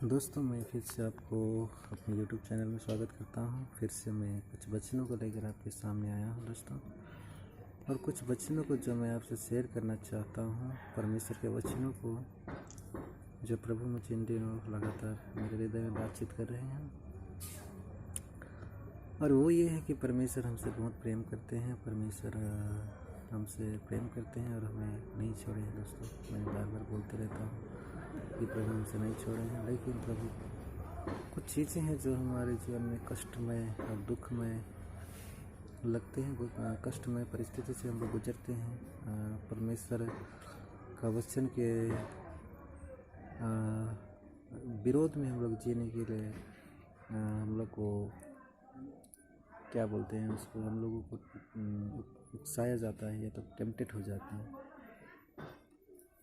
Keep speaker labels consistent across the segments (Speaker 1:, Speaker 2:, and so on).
Speaker 1: दोस्तों, मैं फिर से आपको अपने YouTube चैनल में स्वागत करता हूं। फिर से मैं कुछ वचनों को लेकर आपके सामने आया हूं दोस्तों, और कुछ वचनों को जो मैं आपसे शेयर करना चाहता हूं, परमेश्वर के वचनों को जो प्रभु मुझे इन दिनों लगातार मेरे हृदय में बातचीत कर रहे हैं। और वो ये है कि परमेश्वर हमसे बहुत प्रेम करते हैं। परमेश्वर हमसे प्रेम करते हैं और हमें नहीं छोड़े हैं दोस्तों। मैं बार बार बोलते रहता हूँ कि प्रभु हमसे नहीं छोड़े हैं, लेकिन प्रभु कुछ चीज़ें हैं जो हमारे जीवन में कष्टमय और दुखमय लगते हैं। कष्टमय परिस्थिति से हम लोग गुजरते हैं। परमेश्वर का वचन के विरोध में हम लोग जीने के लिए हम लोग को क्या बोलते हैं, उसको हम लोगों को उकसाया जाता है या तो टेम्पटेड हो जाते हैं,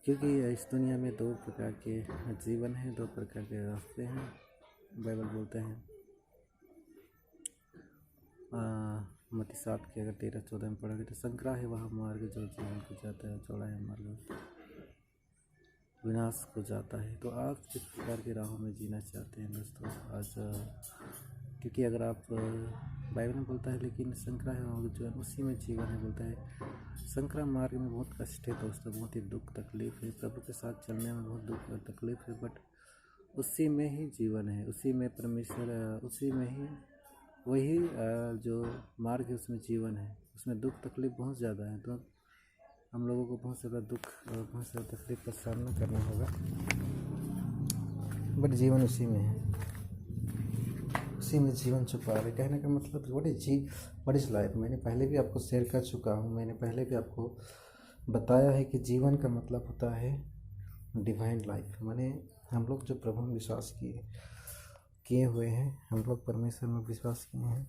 Speaker 1: क्योंकि इस दुनिया में दो प्रकार के जीवन हैं, दो प्रकार के रास्ते हैं। बाइबल बोलते हैं मत्ती 7 के अगर 13-14 में पढ़ोगे तो संकरा है वह मार्ग जो जीवन को जाता है, चौड़ा है मार्ग विनाश को जाता है। तो आप किस प्रकार की राहों में जीना चाहते हैं दोस्तों आज? क्योंकि अगर आप बाइबल में बोलता है लेकिन संकरा है वह जो उसी में जीवन है, बोलता है संकरा मार्ग में बहुत कष्ट है दोस्तों, बहुत ही दुख तकलीफ है। प्रभु के साथ चलने में बहुत दुख और तकलीफ है, बट उसी में ही जीवन है, उसी में परमेश्वर, उसी में ही वही जो मार्ग है उसमें जीवन है। उसमें दुख तकलीफ बहुत ज़्यादा है, तो हम लोगों को बहुत ज़्यादा दुख और बहुत ज़्यादा तकलीफ का सामना करना होगा, बट जीवन उसी में है, उसी में जीवन छुपा है। कहने का मतलब व्हाट इज़ लाइफ। मैंने पहले भी आपको शेयर कर चुका हूँ, मैंने पहले भी आपको बताया है कि जीवन का मतलब होता है डिवाइन लाइफ। माने हम लोग जो प्रभु में विश्वास किए हुए हैं, हम लोग परमेश्वर में विश्वास किए हैं,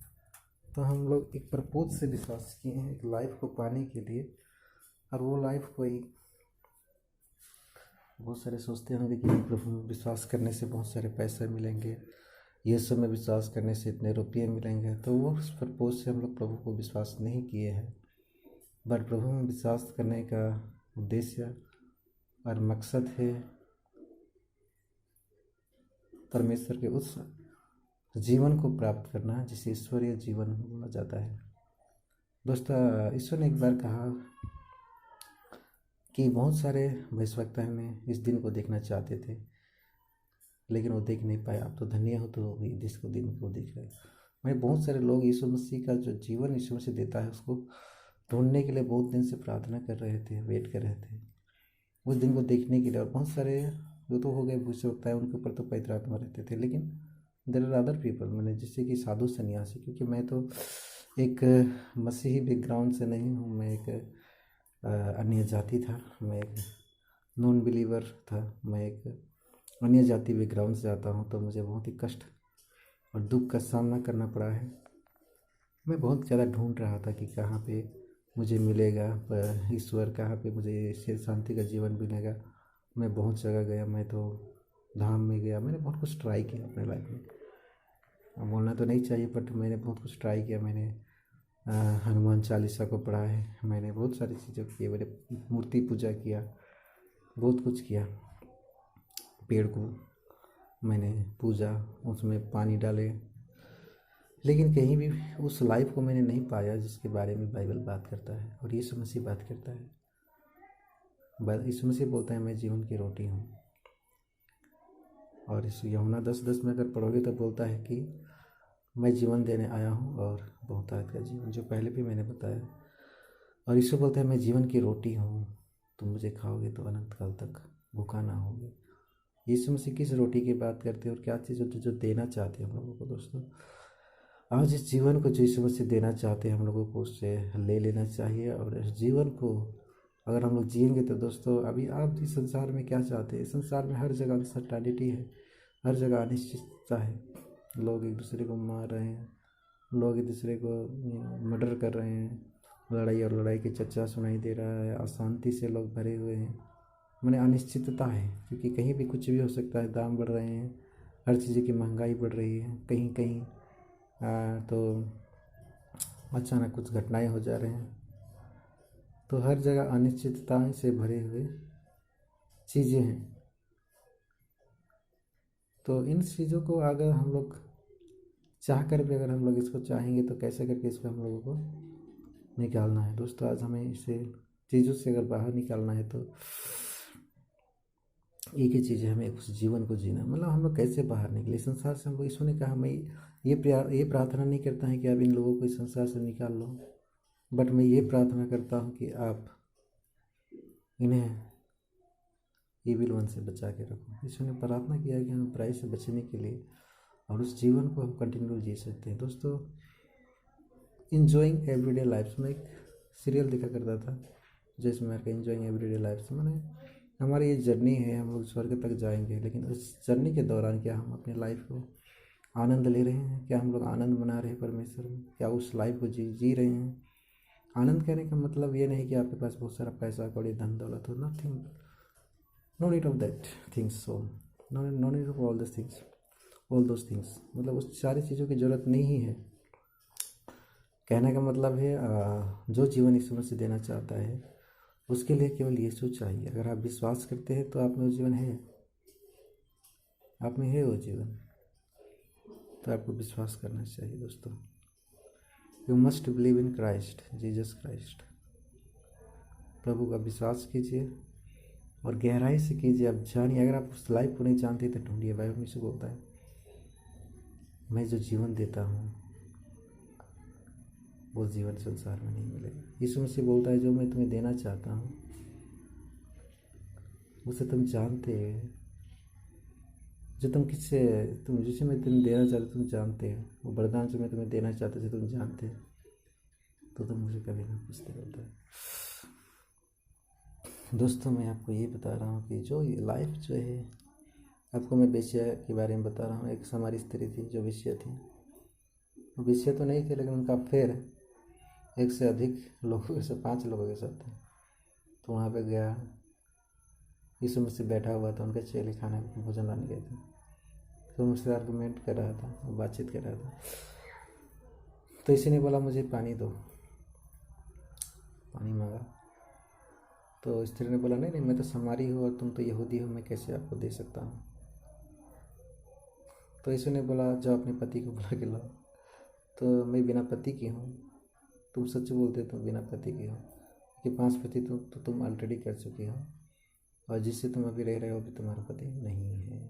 Speaker 1: तो हम लोग एक प्रपोज से विश्वास किए हैं एक लाइफ को पाने के लिए। और वो लाइफ कोई, बहुत सारे सोचते होंगे कि प्रभु में विश्वास करने से बहुत सारे पैसे मिलेंगे, यीशु में विश्वास करने से इतने रुपये मिलेंगे, तो वो उस प्रपोज से हम लोग प्रभु को विश्वास नहीं किए हैं। बट प्रभु में विश्वास करने का उद्देश्य और मकसद है परमेश्वर के उस जीवन को प्राप्त करना जिसे ईश्वरीय जीवन बोला जाता है। दोस्तों, ईश्वर ने एक बार कहा कि बहुत सारे भविष्यवक्ता में इस दिन को देखना चाहते थे, लेकिन वो देख नहीं पाए। आप तो धन्य हो तो जिसको दिन को देख रहे। मैं बहुत सारे लोग यीशु मसीह का जो जीवन यीशु मसीह देता है उसको ढूंढने के लिए बहुत दिन से प्रार्थना कर रहे थे, वेट कर रहे थे उस दिन को देखने के लिए। और बहुत सारे जो तो हो गए भविष्यवक्ता है, उनके ऊपर तो पवित्र आत्मा रहते थे, लेकिन देर आर अदर पीपल, मैंने जैसे कि साधु सन्यासी, क्योंकि मैं तो एक मसीही बैकग्राउंड से नहीं हूँ, मैं एक अन्य जाति था, मैं एक नॉन बिलीवर था, मैं एक अन्य जाति बैकग्राउंड से आता हूँ, तो मुझे बहुत ही कष्ट और दुख का सामना करना पड़ा है। मैं बहुत ज़्यादा ढूंढ रहा था कि कहाँ पे मुझे मिलेगा ईश्वर, कहाँ पे मुझे शांति का जीवन मिलेगा। मैं बहुत जगह गया, मैं तो धाम में गया, मैंने बहुत कुछ ट्राई किया अपने लाइफ में। अब बोलना तो नहीं चाहिए, बट मैंने बहुत कुछ ट्राई किया। मैंने हनुमान चालीसा को पढ़ा है, मैंने बहुत सारी चीज़ें की, मैंने मूर्ति पूजा किया, बहुत कुछ किया। पेड़ को मैंने पूजा, उसमें पानी डाले, लेकिन कहीं भी उस लाइफ को मैंने नहीं पाया जिसके बारे में बाइबल बात करता है और यीशु मसीह बात करता है। यीशु मसीह बोलता है मैं जीवन की रोटी हूँ। और इस यूहन्ना 10:10 में अगर पढ़ोगे तो बोलता है कि मैं जीवन देने आया हूँ और बहुतायत का जीवन, जो पहले भी मैंने बताया। और यीशु बोलता है मैं जीवन की रोटी हूँ, तुम मुझे खाओगे तो अनंत काल तक भूखा ना होगे। यीशु मसीह किस रोटी की बात करते हैं और क्या चीज़ जो देना चाहते हैं हम लोगों को? दोस्तों, आज इस जीवन को जो यीशु मसीह देना चाहते हैं हम लोगों को, उससे ले लेना चाहिए। और इस जीवन को अगर हम लोग जिएंगे तो दोस्तों, अभी आप इस संसार में क्या चाहते हैं? इस संसार में हर जगह अनसर्टेनिटी है, हर जगह अनिश्चितता है। लोग एक दूसरे को मार रहे हैं, लोग एक दूसरे को मर्डर कर रहे हैं, लड़ाई और लड़ाई की चर्चा सुनाई दे रहा है, अशांति से लोग भरे हुए हैं। मैंने अनिश्चितता है, क्योंकि कहीं भी कुछ भी हो सकता है, दाम बढ़ रहे हैं, हर चीज़ की महंगाई बढ़ रही है, कहीं कहीं तो अचानक कुछ घटनाएं हो जा रहे हैं। तो हर जगह अनिश्चितताएं से भरे हुए चीज़ें हैं। तो इन चीज़ों को अगर हम लोग चाह कर भी अगर हम लोग इसको चाहेंगे तो कैसे करके इस पर हम लोगों को निकालना है दोस्तों। आज हमें इसे चीज़ों से अगर बाहर निकालना है तो एक ही चीज़ है, हमें उस जीवन को जीना। मतलब हम लोग कैसे बाहर निकले संसार से। हम लोग ईश्वर ने कहा, मैं ये प्रार्थना नहीं करता है कि आप इन लोगों को इस संसार से निकाल लो, बट मैं ये प्रार्थना करता हूँ कि आप इन्हें ईविल वन से बचा के रखो। ईश्वर ने प्रार्थना किया है कि हम बुराई से बचने के लिए और उस जीवन को हम कंटिन्यू जी सकते हैं। दोस्तों, इंजॉइंग एवरीडे लाइफ में एक सीरियल देखा करता था जिसमें इंजॉइंग एवरीडे लाइफ से मैंने हमारी ये जर्नी है, हम लोग स्वर्ग तक जाएंगे, लेकिन उस जर्नी के दौरान क्या हम अपनी लाइफ को आनंद ले रहे हैं? क्या हम लोग आनंद मना रहे हैं परमेश्वर में? क्या उस लाइफ को जी रहे हैं? आनंद कहने का मतलब ये नहीं कि आपके पास बहुत सारा पैसा कौड़ी धन दौलत हो, nothing, no need of that things, so no need of all those things. मतलब उस सारी चीज़ों की ज़रूरत नहीं है। कहने का मतलब है जो जीवन यीशु मसीह देना चाहता है उसके लिए केवल यीशु चाहिए। अगर आप विश्वास करते हैं तो आप में वो जीवन है, आप में है वो जीवन, तो आपको विश्वास करना चाहिए दोस्तों। You must believe in Christ, Jesus Christ. प्रभु का विश्वास कीजिए और गहराई से कीजिए। आप जानिए, अगर आप उस लाइफ को नहीं जानते तो ढूंढिए। बाइबल में से बोलता है, मैं जो जीवन देता हूँ वो जीवन संसार में नहीं मिलेगा। यीशु मसीह बोलता है, जो मैं तुम्हें देना चाहता हूँ उसे तुम जानते हो। जो तुम जिसे मैं तुम्हें देना चाहता तुम जानते हो। वो वरदान जो मैं तुम्हें देना चाहता जो तुम जानते हो, तो तुम मुझे कभी ना पूछते बोलता है। दोस्तों, मैं आपको ये बता रहा हूँ कि जो ये लाइफ जो है, आपको मैं वेश्या के बारे में बता रहा हूँ। एक हमारी स्त्री थी जो वेश्या थी। वो वेश्या तो नहीं थी, लेकिन उनका अफेयर एक से अधिक लोगों के साथ, 5 लोगों के साथ था। तो वहाँ पे गया, यीशु मुझसे बैठा हुआ था, उनके चेले खाना भोजन लाने गए थे। तो मुझसे आर्गूमेंट कर रहा था, बातचीत कर रहा था। तो इसी ने बोला, मुझे पानी दो, पानी मांगा। तो स्त्री ने बोला, नहीं नहीं, मैं तो समारी हूँ और तुम तो यहूदी हो, मैं कैसे आपको दे सकता हूँ। तो यीशु ने बोला, जाओ अपने पति को बुला के लाओ। तो मैं बिना पति की हूँ, तुम सच बोलते तुम बिना पति की हो, कि 5 पति तो तुम ऑलरेडी कर चुके हो, और जिससे तुम अभी रह रहे हो अभी तुम्हारा पति नहीं है।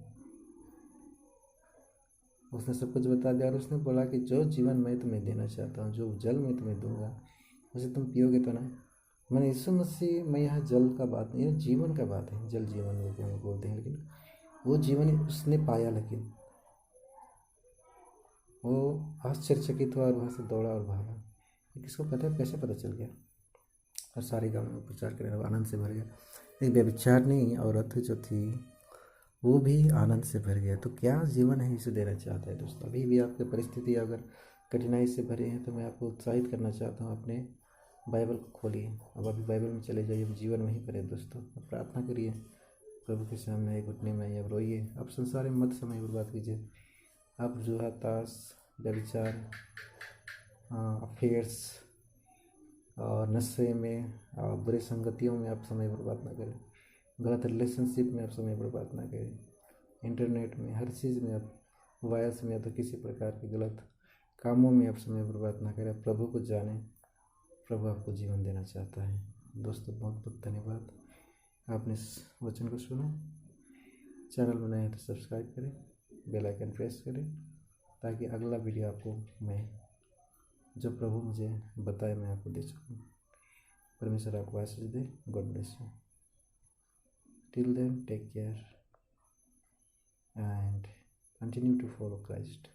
Speaker 1: उसने सब कुछ बता दिया और उसने बोला कि जो जीवन मैं तुम्हें देना चाहता हूँ, जो जल मैं तुम्हें दूंगा, उसे तुम पियोगे तो ना। मैंने यीशु मसीह, मैं यहाँ जल का बात नहीं, जीवन का बात है। जल जीवन लोग बोलते हैं, लेकिन वो जीवन उसने पाया। लेकिन वो आश्चर्यचकित हुआ और वहाँ से दौड़ा और भागा। किसको पता है कैसे पता चल गया? और सारे गाँव में प्रचार करने लगा, आनंद से भर गया। एक व्यभिचारिणी औरत जो थी वो भी आनंद से भर गया। तो क्या जीवन है इसे देना चाहता है दोस्तों? अभी भी आपकी परिस्थिति अगर कठिनाई से भरे हैं तो मैं आपको उत्साहित करना चाहता हूँ, अपने बाइबल को खोलिए। अब अभी बाइबल में चले जाइए, अब जीवन वहीं पर है दोस्तों। अब प्रार्थना करिए प्रभु के सामने, घुटने में अब रोइए। अब संसार में मत समय बर्बाद कीजिए। आप जुआ, ताश, व्यभिचार, अफेयर्स और नशे में और बुरे संगतियों में आप समय बर्बाद ना करें। गलत रिलेशनशिप में आप समय बर्बाद ना करें। इंटरनेट में, हर चीज़ में आप, वायरस में या तो किसी प्रकार के गलत कामों में आप समय बर्बाद ना करें। प्रभु को जानें, प्रभु आपको जीवन देना चाहता है। दोस्तों, बहुत बहुत धन्यवाद, आपने इस वचन को सुना। चैनल में नए हैं तो सब्सक्राइब करें, बेल आइकन प्रेस करें, ताकि अगला वीडियो आपको मैं जो प्रभु मुझे बताए मैं आपको दे सकूँ। परमेश्वर आपको आशीष दे। God bless you. Till then, take care and continue to follow Christ.